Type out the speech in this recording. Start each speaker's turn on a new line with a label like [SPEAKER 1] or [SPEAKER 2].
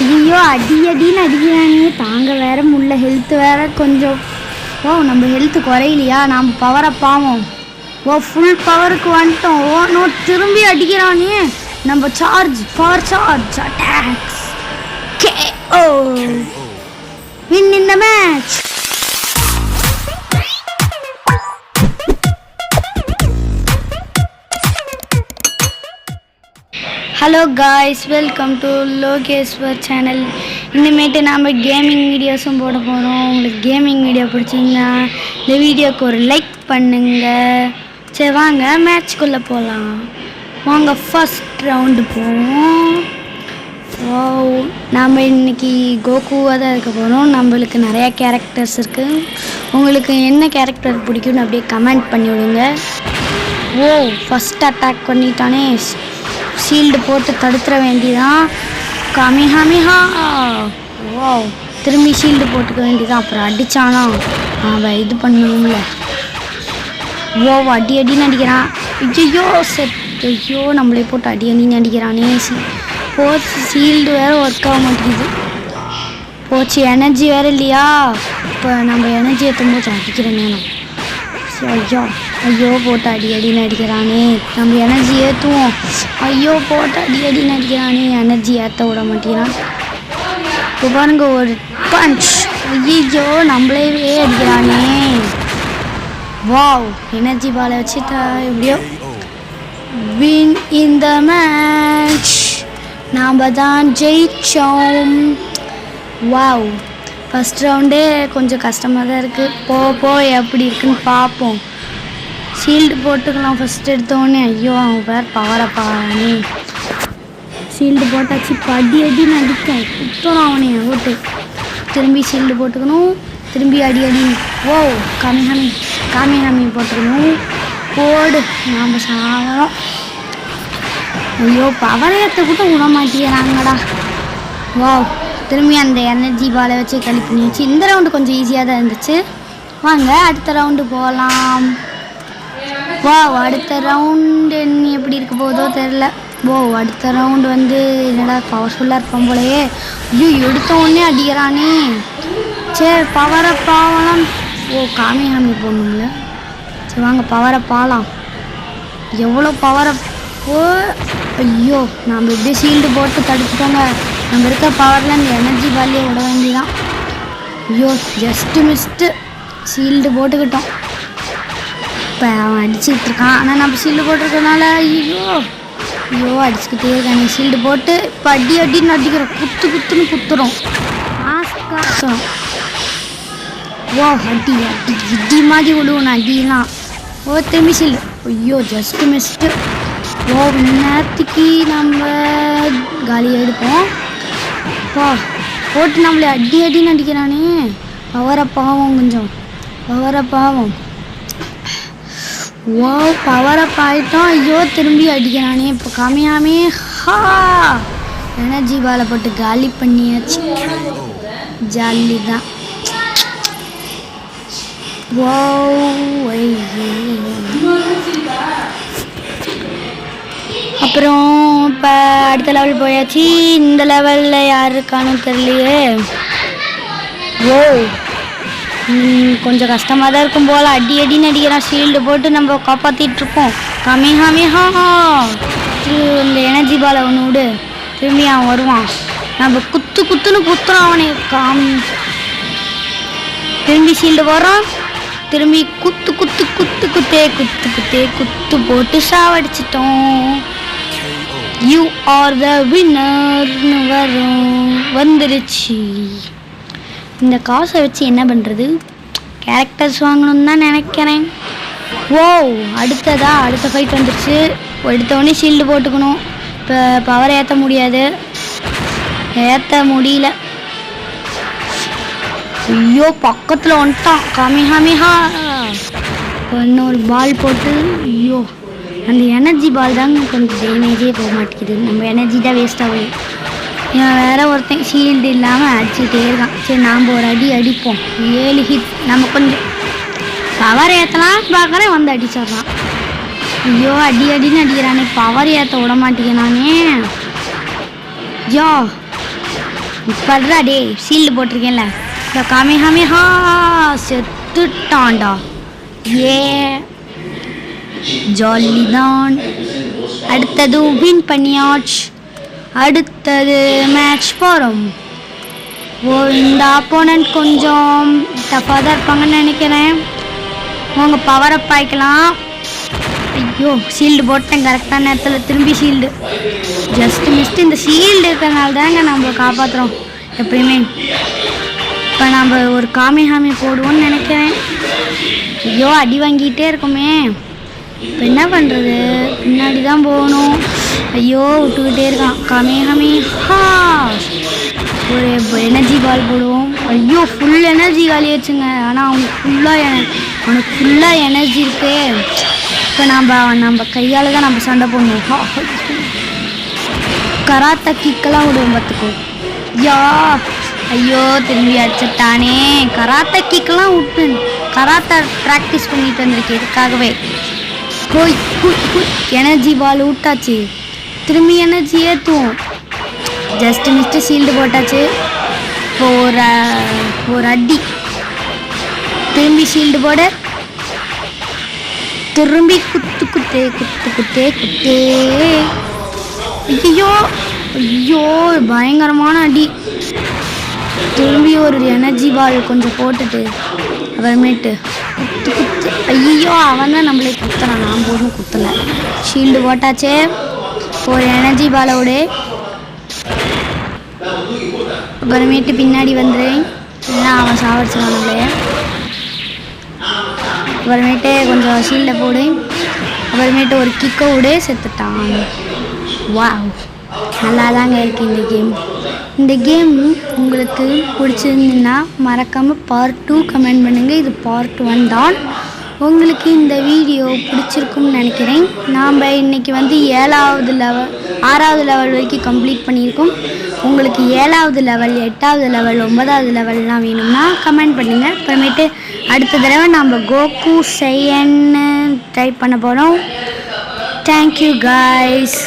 [SPEAKER 1] ஐயோ அடி அடின்னு அடிக்கிறானே, தாங்க வேற முள்ள, ஹெல்த் வேற கொஞ்சம். ஓ நம்ம ஹெல்த் குறையிலையா, நாம் பவரை பாவோம். ஓ ஃபுல் பவருக்கு வந்துட்டோம். ஓ நோ, திரும்பி அடிக்கிறானே. நம்ம charge, power charge, attacks, KO, win in the match. Hello guys, welcome to Lokeshwar channel. இனிமேட்டு நாம் கேமிங் வீடியோஸும் போட போகிறோம். உங்களுக்கு கேமிங் வீடியோ பிடிச்சிங்கன்னா இந்த வீடியோக்கு ஒரு லைக் பண்ணுங்க. சரி வாங்க மேட்ச்குள்ளே போகலாம். வாங்க ஃபஸ்ட் ரவுண்டு போவோம். ஓ நாம் இன்றைக்கி கோகுவாக தான் இருக்க போகிறோம். நம்மளுக்கு நிறையா கேரக்டர்ஸ் இருக்குது. உங்களுக்கு என்ன கேரக்டர் பிடிக்கும்னு அப்படியே கமெண்ட் பண்ணி விடுங்க. ஓ ஃபஸ்ட் அட்டாக் பண்ணிட்டானே, ஷீல்டு போட்டு தடுத்துட வேண்டியதான். கமிஹமிஹா. ஓ திரும்பி ஷீல்டு போட்டுக்க வேண்டியதான். அப்புறம் அடித்தானா அவன் இது பண்ணணும்ல. ஓ அடி அடின்னு அடிக்கிறான். ஐயோ செட். ஐயோ நம்மளே போட்டு அடி அடின்னு அடிக்கிறானே. போச்சு, ஷீல்டு வேறு ஒர்க் ஆக மாட்டேங்குது. போச்சு, எனர்ஜி வேறு இல்லையா. இப்போ நம்ம எனர்ஜி ஏற்றும் போது அடிக்கிற நேரம். ஐயோ ஐயோ போட்டு அடி அடின்னு அடிக்கிறானே. நம்ம எனர்ஜி ஏற்றுவோம். ஐயோ போட்டு அடி அடின்னு அடிக்கிறானே, எனர்ஜி ஏற்ற விட மாட்டேங்கிறான். இப்போ பாருங்க ஒரு பஞ்ச். ஐயோ நம்மளேவே அடிக்கிறானே. வாவ், எனர்ஜி பாலை வச்சு எப்படியோ வின் இன் த மேட்ச். நாம் தான் ஜெயிச்சோம். வாவ், ஃபஸ்ட் ரவுண்டே கொஞ்சம் கஷ்டமாக தான் இருக்குது. போ எப்படி இருக்குன்னு பார்ப்போம். ஷீல்டு போட்டுக்கலாம் ஃபஸ்ட் எடுத்தோடனே. ஐயோ அவன் பேர் பவரை பாவானே. ஷீல்டு போட்டாச்சு. இப்போ அடி அடின்னு அடிக்கும். குத்தணும் அவனே ஓட்டு. திரும்பி ஷீல்டு போட்டுக்கணும். திரும்பி அடி அடி. ஓ காமி போட்டுக்கணும். போடு, நாம் சாவரம். ஐயோ பவரை ஏற்ற கூட விட மாட்டேங்கிறாங்கடா. வா, திரும்பி அந்த எனர்ஜி பாலை வச்சு களி பண்ணி வச்சு. இந்த ரவுண்டு கொஞ்சம் ஈஸியாக தான் இருந்துச்சு. வாங்க அடுத்த ரவுண்டு போகலாம். வா, அடுத்த ரவுண்டு என்ன எப்படி இருக்க போதோ தெரில. ஓ அடுத்த ரவுண்டு வந்து என்னடா பவர்ஃபுல்லாக இருப்பான் போலையே. ஐயோ எடுத்த உடனே அடிக்கிறானே. சரி பவரை பாவலாம். ஓ காமி போடணும்ல. சரி வாங்க பவரை பாலாம். எவ்வளோ பவரை. ஓ ஐயோ நாம் எப்படியே ஷீல்டு போட்டு தடுத்துட்டோங்க. நம்ம இருக்க பவரில் அந்த எனர்ஜி பாலியே விட வேண்டியதான். ஐயோ ஜஸ்ட்டு மிஸ்ட்டு. ஷீல்டு போட்டுக்கிட்டோம். இப்போ அவன் அடிச்சுக்கிட்டு இருக்கான். ஆனால் நம்ம ஷீல்டு போட்டிருக்கனால ஐயோ அடிச்சுக்கிட்டே இருக்காங்க. ஷீல்டு போட்டு இப்போ அடி அடின்னு அடிக்கிறோம். குத்துன்னு குத்துறோம். ஆஸ்காரம். ஓ அடி அடி இடி மாதிரி விடுவோம் அடிலாம். ஓ திரும்பி ஷீல்டு. ஐயோ ஜஸ்ட்டு மிஸ்ட்டு. ஓ நேரத்துக்கு நம்ம காலியாக எடுப்போம். போட்டு நம்மளே அடி அடின்னு அடிக்கிறானே. பவரை பாவம், கொஞ்சம் பவரை பாவம். ஓ பவரை பாயிட்டோம். ஐயோ திரும்பி அடிக்கிறானே. இப்போ கம்மியாமே. எனர்ஜி பாலை போட்டு காலி பண்ணியாச்சு. ஜாலி தான். ஓ அப்புறம் இப்போ அடுத்த லெவல் போயாச்சு. இந்த லெவலில் யார் இருக்கானு தெரியலையே. ஓ கொஞ்சம் கஷ்டமாக தான் இருக்கும் போல். அடி அடின்னு அடிக்கிறான். ஷீல்டு போட்டு நம்ம காப்பாற்றிட்டுருக்கோம். கமிஹமிஹா. இந்த எனர்ஜி பாலை ஒன்று விடு. திரும்பி அவன் வருவான். நம்ம குத்துன்னு குத்துறோம் அவனை. திரும்பி ஷீல்டு போடுறான். திரும்பி குத்து போட்டு சாவடிச்சிட்டோம். யூ ஆர் த வின்னர்னு வந்துருச்சு. இந்த காசை வச்சு என்ன பண்ணுறது? கேரக்டர்ஸ் வாங்கணும்னு தான் நினைக்கிறேன். ஓ அடுத்த ஃபைட் வந்துருச்சு. எடுத்தவொடனே ஷீல்டு போட்டுக்கணும். இப்போ பவர் ஏற்ற முடியாது. ஏற்ற முடியல. ஐயோ பக்கத்தில் வந்துட்டான். கமிஹமிஹா. இன்னொரு பால் போட்டு. ஐயோ அந்த எனர்ஜி பால் தாங்க கொஞ்சம் டேமேஜே போக மாட்டேங்குது. நம்ம எனர்ஜி தான் வேஸ்ட் ஆகும். இவன் வேற ஒருத்தன் ஷீல்டு இல்லாமல் அடிச்சுட்டே இருக்கான். சரி நாம் ஒரு அடி அடிப்போம். 7 ஹிட். நம்ம கொஞ்சம் பவர் ஏற்றலாம் பார்க்குறேன், வந்து அடிச்சிட்றான். ஐயோ அடி அடின்னு அடிக்கிறானே. பவர் ஏற்ற விட மாட்டேங்கிறானே. யா படுறா டே, ஷீல்டு போட்டிருக்கேன்ல. இந்த காமிஹாமிஹா செத்துட்டான்டா. ஏ ஜாலி தான். அடுத்தது வின் பண்ணியாச்சு. அடுத்தது மேட்ச் போகிறோம். இந்த ஆப்போனண்ட் கொஞ்சம் டஃப்பாக தான் இருப்பாங்கன்னு நினைக்கிறேன். அவங்க பவர் அப் ஆகிக்கலாம். ஐயோ, ஷீல்டு போட்டேன் கரெக்டான நேரத்தில். திரும்பி ஷீல்டு ஜஸ்ட் மிஸ்ட். இந்த ஷீல்டு இருக்கிறனால தாங்க நம்ம காப்பாற்றுறோம் எப்பயுமே. இப்போ நம்ம ஒரு காமிஹாமி போடுவோம்னு நினைக்கிறேன். ஐயோ, அடி வாங்கிட்டே இருக்குமே. இப்போ என்ன பண்ணுறது? பின்னாடி தான் போகணும். ஐயோ, விட்டுக்கிட்டே இருக்கான். காமிஹாமி ஹா. ஒரு எனர்ஜி பால் போடுவோம். ஐயோ, ஃபுல் எனர்ஜி காலியாச்சுங்க. ஆனால் அவனுக்கு ஃபுல்லாக எனர்ஜி இருக்கு. இப்போ நம்ம கையால் தான் நம்ம சண்டை போடணும். கராத்தா கிக்கெல்லாம் விடுவோம் பார்த்துக்கோ. யா ஐயோ, திரும்பி அடிச்சிட்டானே. கராத்தா கிக்கெல்லாம் விட்டு கராத்தா ப்ராக்டிஸ் பண்ணிட்டு வந்திருக்கேன் இதுக்காகவே. ஹோய் எனர்ஜி பால் விட்டாச்சு. திரும்பி எனர்ஜி ஏற்றுவோம். ஜஸ்ட் மிஸ்ட்டு ஷீல்டு போட்டாச்சு. இப்போ ஒரு அடி. திரும்பி ஷீல்டு போட. திரும்பி குத்தே. ஐயோ ஐயோ, பயங்கரமான அடி. திரும்பி ஒரு எனர்ஜி பால் கொஞ்சம் போட்டுட்டு அப்புறமேட்டு குத்து. ஐயோ, அவன் தான் நம்மளே குத்துறான். நான் போதும் குத்தலை. ஷீல்டு போட்டாச்சே. ஒரு எனர்ஜி பாலோட அப்புறமேட்டு பின்னாடி வந்துடுறேன். ஏன்னா அவன் சாவடிச்சிடான் நம்மளே. அப்புறமேட்டு கொஞ்சம் ஷீல்டை போடு. அப்புறமேட்டு ஒரு கிக்கை விட செத்துட்டான். வாவ், நல்லா தாங்க இருக்குது இந்த கேம். உங்களுக்கு பிடிச்சிருந்துன்னா மறக்காமல் பார்ட் 2 கமெண்ட் பண்ணுங்கள். இது பார்ட் 1 தான். உங்களுக்கு இந்த வீடியோ பிடிச்சிருக்குன்னு நினைக்கிறேன். நாம் இன்றைக்கி 6வது லெவல் வரைக்கும் கம்ப்ளீட் பண்ணியிருக்கோம். உங்களுக்கு 7வது லெவல், 8வது லெவல், 9வது லெவல்லாம் வேணும்னா கமெண்ட் பண்ணுங்கள். அப்புறமேட்டு அடுத்த தடவை நம்ம கோகு சையன்னு ட்ரை பண்ண போகிறோம். Thank you guys.